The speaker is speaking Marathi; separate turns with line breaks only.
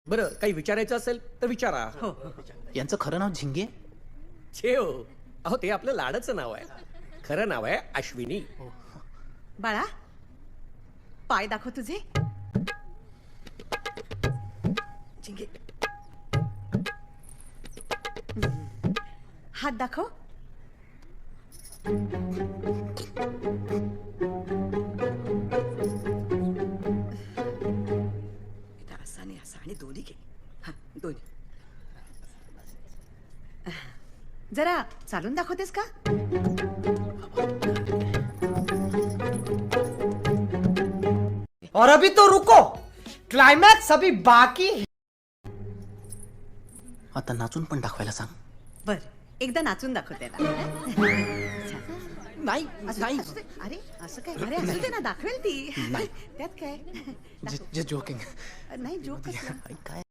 बरं काही विचारायचं असेल तर विचारा.
हो.
यांचं खरं नाव झिंगे?
छे हो, अहो ते आपलं लाडाचं नाव आहे. खरं नाव आहे अश्विनी.
बाळा, पाय दाखव तुझे. जिंगे. हात दाखव. असा आणि असा आणि दोन्ही घे. हा, दोन्ही. जरा चालून दाखवतेस का?
और अभी तो रुको, क्लाइमैक्स अभी बाकी है.
आता नाचून पण दाखवायला सांग.
बर, एकदा नाचून दाखव त्याला.
नाही नाही,
असू दे. अरे असं काय? अरे असू दे ना, दाखवेल ती.
नाही.
त्यात काय?
जोकिंग.
नाही जोक
काय